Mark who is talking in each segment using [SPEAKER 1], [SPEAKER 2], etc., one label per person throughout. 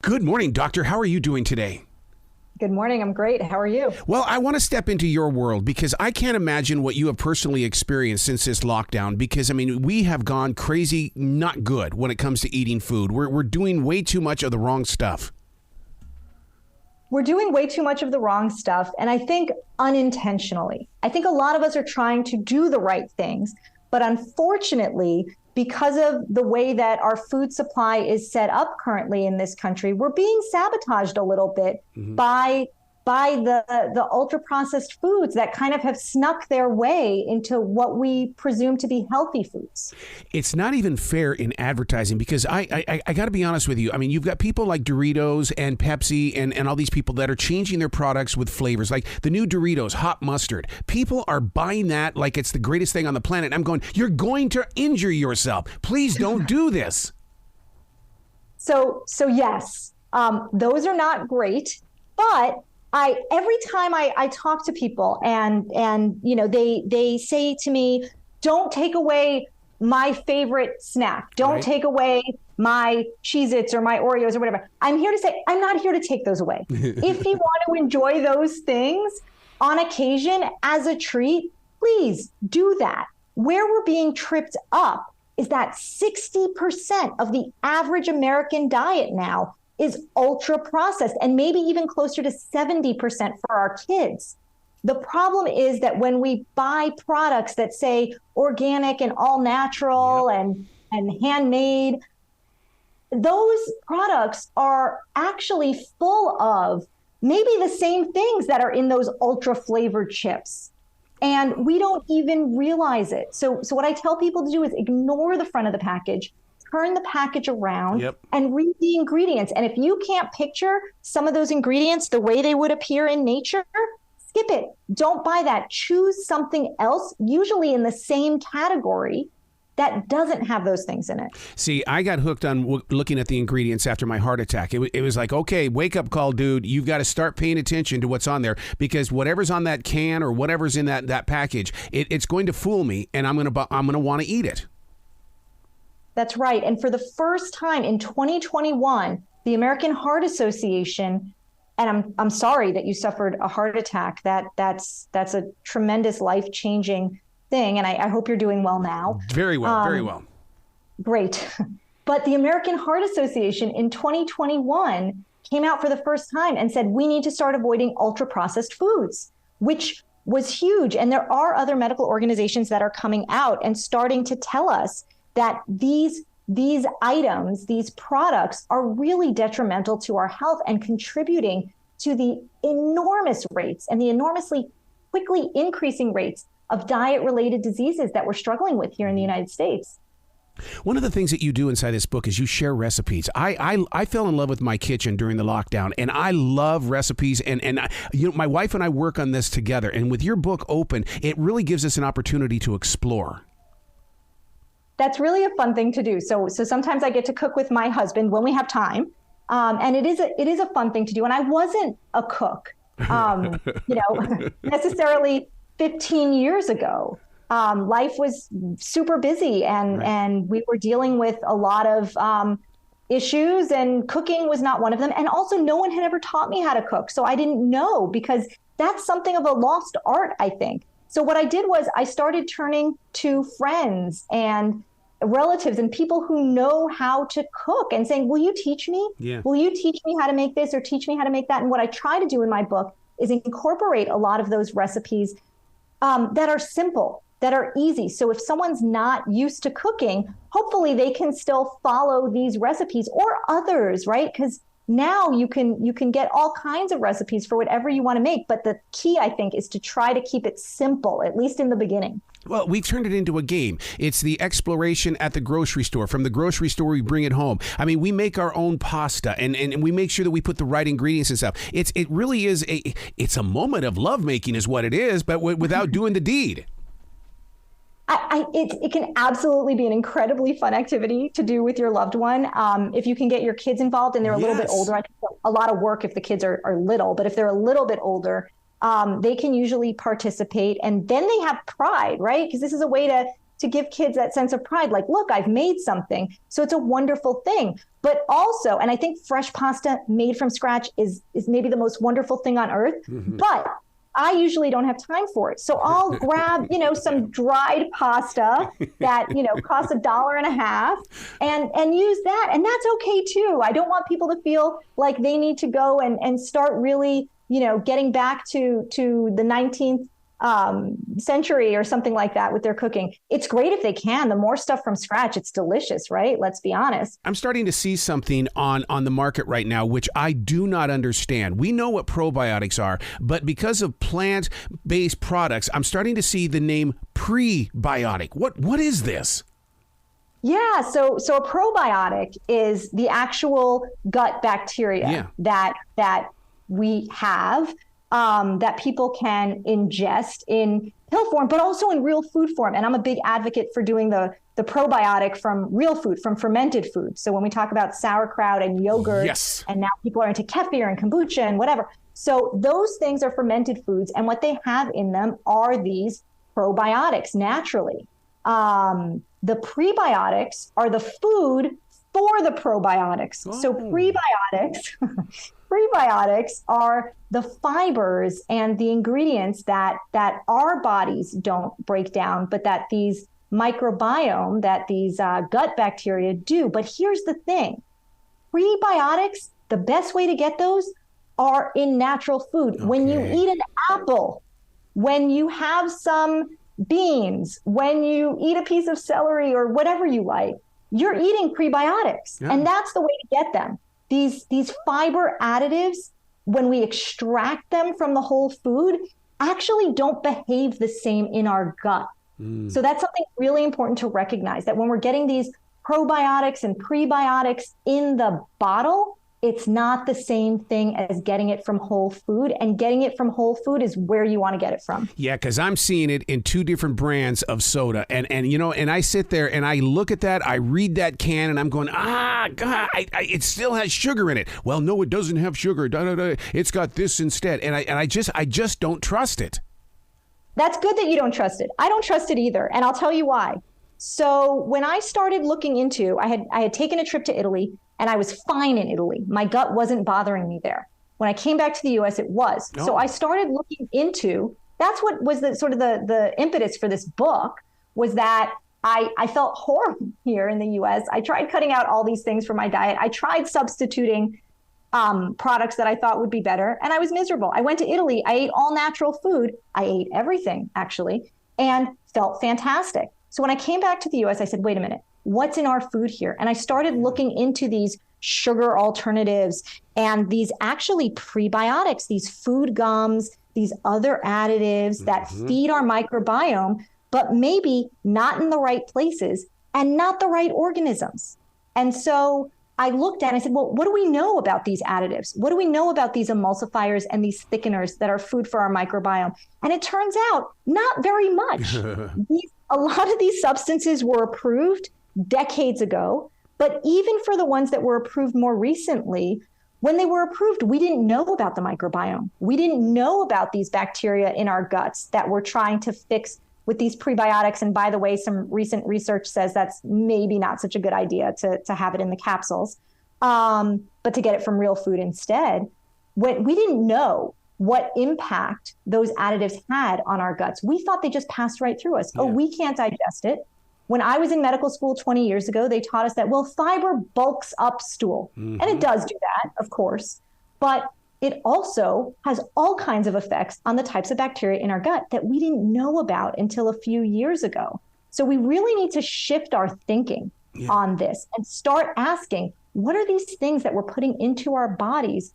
[SPEAKER 1] Good morning, doctor. How are you doing today?
[SPEAKER 2] Good morning. I'm great. How are you?
[SPEAKER 1] Well, I want to step into your world because I can't imagine what you have personally experienced since this lockdown because, I mean, we have gone crazy, not good when it comes to eating food. We're doing way too much of the wrong stuff.
[SPEAKER 2] We're doing way too much of the wrong stuff, and I think unintentionally. I think a lot of us are trying to do the right things, but unfortunately, because of the way that our food supply is set up currently in this country, we're being sabotaged a little bit by the ultra-processed foods that kind of have snuck their way into what we presume to be healthy foods.
[SPEAKER 1] It's not even fair in advertising because I got to be honest with you. I mean, you've got people like Doritos and Pepsi and all these people that are changing their products with flavors, like the new Doritos, hot mustard. People are buying that like it's the greatest thing on the planet. I'm going, you're going to injure yourself. Please don't do this.
[SPEAKER 2] So yes, those are not great, but every time I talk to people and you know they say to me, don't take away my favorite snack. Don't take away my Cheez-Its or my Oreos or whatever. I'm here to say, I'm not here to take those away. If you want to enjoy those things on occasion as a treat, please do that. Where we're being tripped up is that 60% of the average American diet now is ultra processed, and maybe even closer to 70% for our kids. The problem is that when we buy products that say organic and all natural and handmade, those products are actually full of maybe the same things that are in those ultra flavored chips. And we don't even realize it. So what I tell people to do is ignore the front of the package, turn the package around and read the ingredients. And if you can't picture some of those ingredients the way they would appear in nature, skip it. Don't buy that. Choose something else, usually in the same category, that doesn't have those things in it.
[SPEAKER 1] See, I got hooked on looking at the ingredients after my heart attack. It was like, okay, wake up call, dude. You've got to start paying attention to what's on there because whatever's on that can or whatever's in that package, it's going to fool me, and I'm gonna want to eat it.
[SPEAKER 2] That's right. And for the first time in 2021, the American Heart Association, and I'm sorry that you suffered a heart attack. That's a tremendous life-changing thing. And I hope you're doing well now.
[SPEAKER 1] Very well, very well.
[SPEAKER 2] Great. But the American Heart Association in 2021 came out for the first time and said, we need to start avoiding ultra-processed foods, which was huge. And there are other medical organizations that are coming out and starting to tell us that these items, these products are really detrimental to our health and contributing to the enormous rates and the enormously quickly increasing rates of diet-related diseases that we're struggling with here in the United States.
[SPEAKER 1] One of the things that you do inside this book is you share recipes. I fell in love with my kitchen during the lockdown, and I love recipes. And my wife and I work on this together. And with your book open, it really gives us an opportunity to explore.
[SPEAKER 2] That's really a fun thing to do. So sometimes I get to cook with my husband when we have time, and it is a fun thing to do. And I wasn't a cook, necessarily 15 years ago. Life was super busy, and we were dealing with a lot of issues, and cooking was not one of them. And also, no one had ever taught me how to cook, so I didn't know, because that's something of a lost art, I think. So what I did was I started turning to friends and relatives and people who know how to cook and saying, will you teach me? Yeah. Will you teach me how to make this or teach me how to make that? And what I try to do in my book is incorporate a lot of those recipes that are simple, that are easy. So if someone's not used to cooking, hopefully they can still follow these recipes or others, right? Because now you can get all kinds of recipes for whatever you want to make. But the key, I think, is to try to keep it simple, at least in the beginning.
[SPEAKER 1] Well, we've turned it into a game. It's the exploration at the grocery store. From the grocery store, we bring it home. I mean, we make our own pasta, and we make sure that we put the right ingredients and stuff. It really is it's a moment of lovemaking is what it is, but without doing the deed.
[SPEAKER 2] It can absolutely be an incredibly fun activity to do with your loved one. If you can get your kids involved and they're a little bit older, I think a lot of work if the kids are little, but if they're a little bit older, they can usually participate, and then they have pride, right? Because this is a way to give kids that sense of pride, like, look, I've made something. So it's a wonderful thing. But also, and I think fresh pasta made from scratch is maybe the most wonderful thing on earth, but I usually don't have time for it. So I'll grab, some dried pasta that, costs $1.50 and use that. And that's okay too. I don't want people to feel like they need to go and start really, getting back to the 19th century or something like that with their cooking. It's great if they can. The more stuff from scratch, it's delicious, right? Let's be honest.
[SPEAKER 1] I'm starting to see something on the market right now, which I do not understand. We know what probiotics are, but because of plant-based products, I'm starting to see the name prebiotic. What is this?
[SPEAKER 2] Yeah, so a probiotic is the actual gut bacteria that we have, that people can ingest in pill form, but also in real food form. And I'm a big advocate for doing the probiotic from real food, from fermented food. So when we talk about sauerkraut and yogurt,
[SPEAKER 1] yes,
[SPEAKER 2] and now people are into kefir and kombucha and whatever. So those things are fermented foods, and what they have in them are these probiotics naturally. The prebiotics are the food for the probiotics. Oh. So prebiotics are the fibers and the ingredients that our bodies don't break down, but that these microbiome, that these gut bacteria do. But here's the thing. Prebiotics, the best way to get those are in natural food. Okay. When you eat an apple, when you have some beans, when you eat a piece of celery or whatever you like, you're eating prebiotics. Yeah. And that's the way to get them. These fiber additives, when we extract them from the whole food, actually don't behave the same in our gut. So that's something really important to recognize, that when we're getting these probiotics and prebiotics in the bottle, it's not the same thing as getting it from whole food. And getting it from whole food is where you want to get it from. Yeah,
[SPEAKER 1] because I'm seeing it in two different brands of soda. And I sit there and I look at that, I read that can, and I'm going, God, it still has sugar in it. Well, no, it doesn't have sugar. It's got this instead. And I just don't trust it.
[SPEAKER 2] That's good that you don't trust it. I don't trust it either. And I'll tell you why. So when I started looking into, I had taken a trip to Italy, and I was fine in Italy. My gut wasn't bothering me there. When I came back to the US, it was. Oh. So I started looking into, that's what was the impetus for this book, was that I felt horrible here in the US. I tried cutting out all these things from my diet. I tried substituting products that I thought would be better, and I was miserable. I went to Italy. I ate all natural food. I ate everything, actually, and felt fantastic. So when I came back to the US, I said, wait a minute, what's in our food here? And I started looking into these sugar alternatives and these actually prebiotics, these food gums, these other additives that feed our microbiome, but maybe not in the right places and not the right organisms. And so I looked at it and I said, well, what do we know about these additives? What do we know about these emulsifiers and these thickeners that are food for our microbiome? And it turns out not very much. A lot of these substances were approved decades ago, but even for the ones that were approved more recently, when they were approved, we didn't know about the microbiome. We didn't know about these bacteria in our guts that we're trying to fix with these prebiotics. And by the way, some recent research says that's maybe not such a good idea to have it in the capsules, but to get it from real food instead. We didn't know what impact those additives had on our guts. We thought they just passed right through us. Yeah. Oh, we can't digest it. When I was in medical school 20 years ago, they taught us that, well, fiber bulks up stool. And it does do that, of course, but it also has all kinds of effects on the types of bacteria in our gut that we didn't know about until a few years ago. So we really need to shift our thinking on this and start asking, what are these things that we're putting into our bodies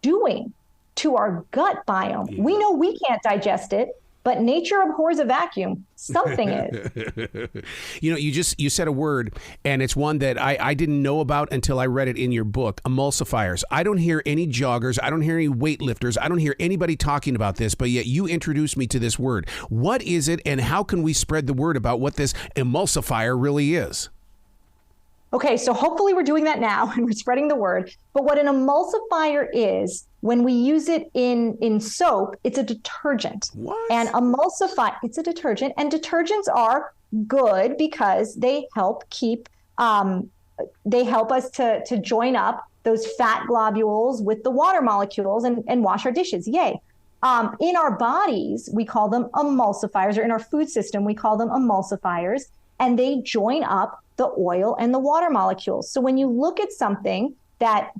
[SPEAKER 2] doing to our gut biome? Yeah. We know we can't digest it, but nature abhors a vacuum. Something is.
[SPEAKER 1] You said a word, and it's one that I didn't know about until I read it in your book, emulsifiers. I don't hear any joggers. I don't hear any weightlifters. I don't hear anybody talking about this, but yet you introduced me to this word. What is it, and how can we spread the word about what this emulsifier really is?
[SPEAKER 2] Okay, so hopefully we're doing that now and we're spreading the word. But what an emulsifier is, when we use it in soap, it's a detergent.
[SPEAKER 1] What?
[SPEAKER 2] And it's a detergent. And detergents are good because they help keep, they help us to join up those fat globules with the water molecules and wash our dishes. Yay. In our bodies, we call them emulsifiers, or in our food system, we call them emulsifiers, and they join up the oil and the water molecules. So when you look at something that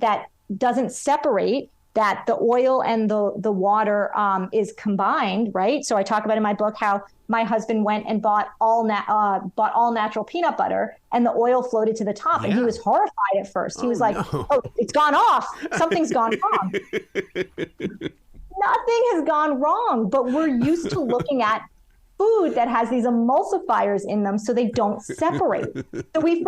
[SPEAKER 2] doesn't separate, that the oil and the water is combined, right? So I talk about in my book how my husband went and bought all natural peanut butter, and the oil floated to the top, and he was horrified at first. He was like, no. "Oh, it's gone off. Something's gone wrong." Nothing has gone wrong, but we're used to looking at food that has these emulsifiers in them so they don't separate. So we've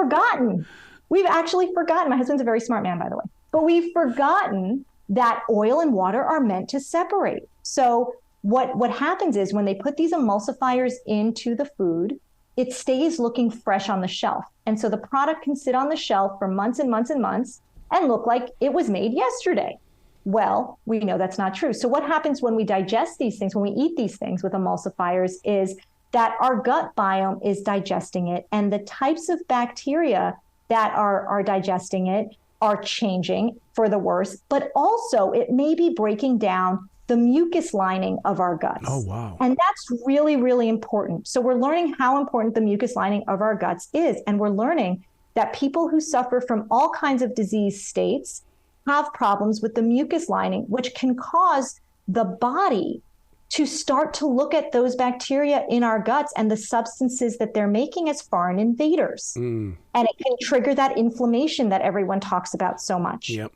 [SPEAKER 2] actually forgotten. My husband's a very smart man, by the way, but we've forgotten that oil and water are meant to separate. So what happens is when they put these emulsifiers into the food, it stays looking fresh on the shelf. And so the product can sit on the shelf for months and months and months and look like it was made yesterday. Well, we know that's not true. So what happens when we digest these things, when we eat these things with emulsifiers, is that our gut biome is digesting it, and the types of bacteria that are digesting it are changing for the worse, but also it may be breaking down the mucus lining of our guts.
[SPEAKER 1] Oh, wow.
[SPEAKER 2] And that's really, really important. So we're learning how important the mucus lining of our guts is, and we're learning that people who suffer from all kinds of disease states have problems with the mucus lining, which can cause the body to start to look at those bacteria in our guts and the substances that they're making as foreign invaders. And it can trigger that inflammation that everyone talks about so much.
[SPEAKER 1] Yep.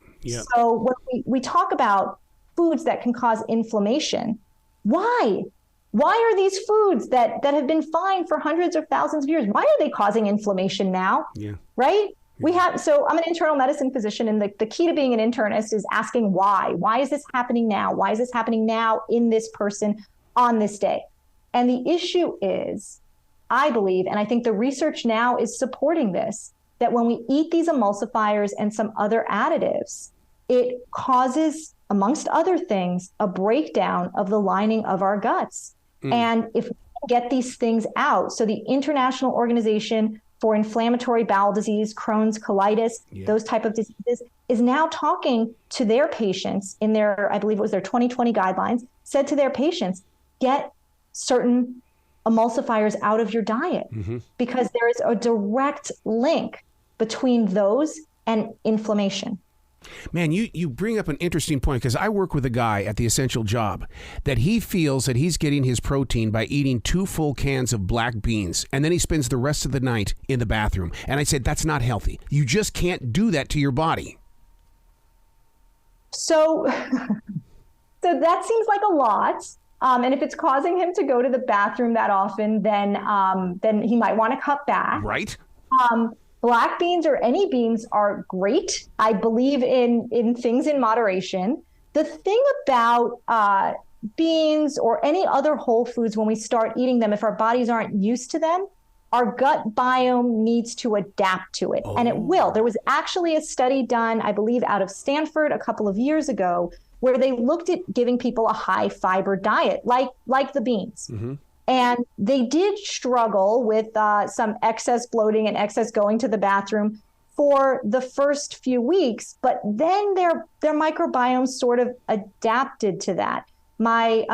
[SPEAKER 2] So when we talk about foods that can cause inflammation, why? Why are these foods that have been fine for hundreds of thousands of years, why are they causing inflammation now?
[SPEAKER 1] Yeah.
[SPEAKER 2] Right? So I'm an internal medicine physician, and the key to being an internist is asking why. Why is this happening now? Why is this happening now in this person on this day? And the issue is, I believe, and I think the research now is supporting this, that when we eat these emulsifiers and some other additives, it causes, amongst other things, a breakdown of the lining of our guts. And if we can get these things out, so the International Organization for Inflammatory Bowel Disease, Crohn's, colitis, those type of diseases, is now talking to their patients in their, I believe it was their 2020 guidelines, said to their patients, get certain emulsifiers out of your diet, because there is a direct link between those and inflammation.
[SPEAKER 1] Man, you bring up an interesting point, because I work with a guy at the Essential Job that he feels that he's getting his protein by eating 2 full cans of black beans, and then he spends the rest of the night in the bathroom. And I said, that's not healthy. You just can't do that to your body.
[SPEAKER 2] So that seems like a lot. And if it's causing him to go to the bathroom that often, then he might want to cut back.
[SPEAKER 1] Right.
[SPEAKER 2] Black beans or any beans are great. I believe in things in moderation. The thing about beans or any other whole foods, when we start eating them, if our bodies aren't used to them, our gut biome needs to adapt to it. And it will. There was actually a study done, I believe, out of Stanford a couple of years ago, where they looked at giving people a high fiber diet, like the beans. And they did struggle with some excess bloating and excess going to the bathroom for the first few weeks, but then their microbiome sort of adapted to that. My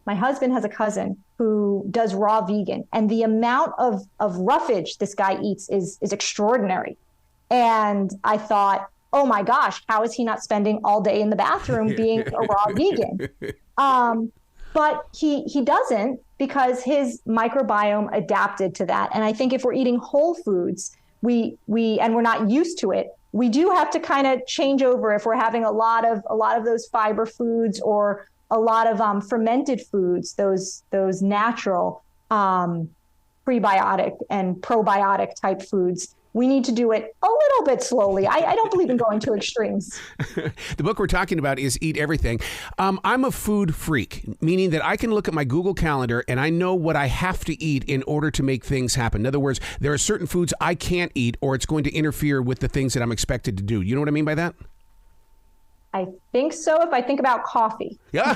[SPEAKER 2] husband has a cousin who does raw vegan, and the amount of roughage this guy eats is extraordinary. And I thought, oh my gosh, how is he not spending all day in the bathroom being a raw vegan? But he doesn't, because his microbiome adapted to that. And I think if we're eating whole foods, and we're not used to it, we do have to kind of change over if we're having a lot of those fiber foods or a lot of fermented foods, those natural prebiotic and probiotic type foods. We need to do it a little bit slowly. I don't believe in going to extremes.
[SPEAKER 1] The book we're talking about is Eat Everything. I'm a food freak, meaning that I can look at my Google Calendar and I know what I have to eat in order to make things happen. In other words, there are certain foods I can't eat, or it's going to interfere with the things that I'm expected to do. You know what I mean by that?
[SPEAKER 2] I think so, if I think about coffee.
[SPEAKER 1] Yeah.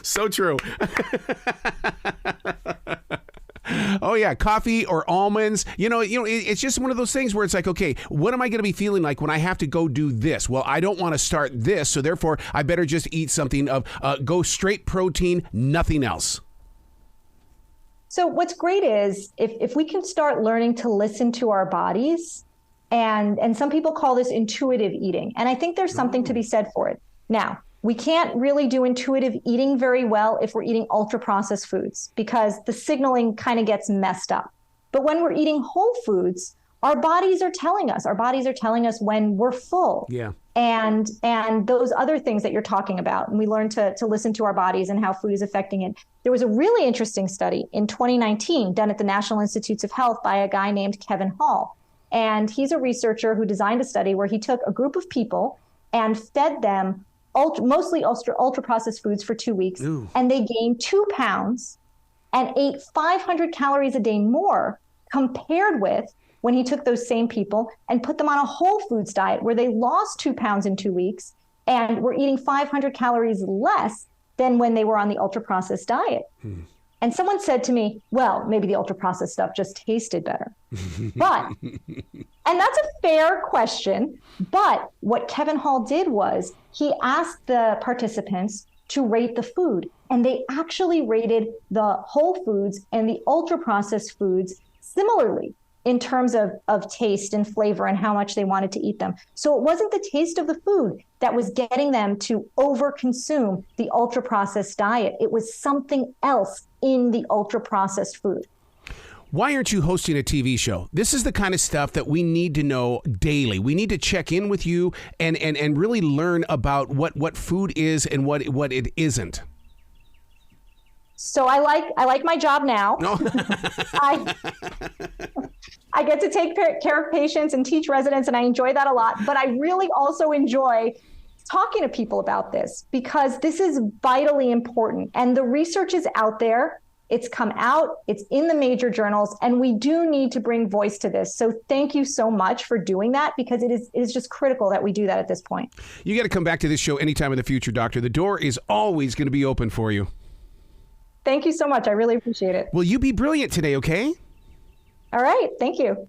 [SPEAKER 1] So true. Oh yeah, coffee or almonds. It's just one of those things where it's like, okay, what am I going to be feeling like when I have to go do this? Well, I don't want to start this, so therefore I better just eat something of go straight protein, nothing else.
[SPEAKER 2] So what's great is if we can start learning to listen to our bodies, and some people call this intuitive eating, and I think there's something to be said for it. Now, we can't really do intuitive eating very well if we're eating ultra-processed foods because the signaling kind of gets messed up. But when we're eating whole foods, our bodies are telling us when we're full.
[SPEAKER 1] Yeah.
[SPEAKER 2] And those other things that you're talking about. And we learn to listen to our bodies and how food is affecting it. There was a really interesting study in 2019 done at the National Institutes of Health by a guy named Kevin Hall. And he's a researcher who designed a study where he took a group of people and fed them mostly ultra-processed foods for 2 weeks. Ooh. And they gained 2 pounds and ate 500 calories a day more compared with when he took those same people and put them on a whole foods diet where they lost 2 pounds in 2 weeks and were eating 500 calories less than when they were on the ultra-processed diet. And someone said to me, well, maybe the ultra-processed stuff just tasted better. And that's a fair question. But what Kevin Hall did was he asked the participants to rate the food. And they actually rated the whole foods and the ultra-processed foods similarly in terms of taste and flavor and how much they wanted to eat them. So it wasn't the taste of the food that was getting them to overconsume the ultra-processed diet. It was something else in the ultra-processed food.
[SPEAKER 1] Why aren't you hosting a TV show? This is the kind of stuff that we need to know daily. We need to check in with you and really learn about what food is and what it isn't.
[SPEAKER 2] So I like my job now. No. I get to take care of patients and teach residents, and I enjoy that a lot. But I really also enjoy talking to people about this because this is vitally important. And the research is out there. It's come out. It's in the major journals. And we do need to bring voice to this. So thank you so much for doing that because it is just critical that we do that at this point.
[SPEAKER 1] You got to come back to this show anytime in the future, Doctor. The door is always going to be open for you.
[SPEAKER 2] Thank you so much. I really appreciate it.
[SPEAKER 1] Will you be brilliant today, okay?
[SPEAKER 2] All right. Thank you.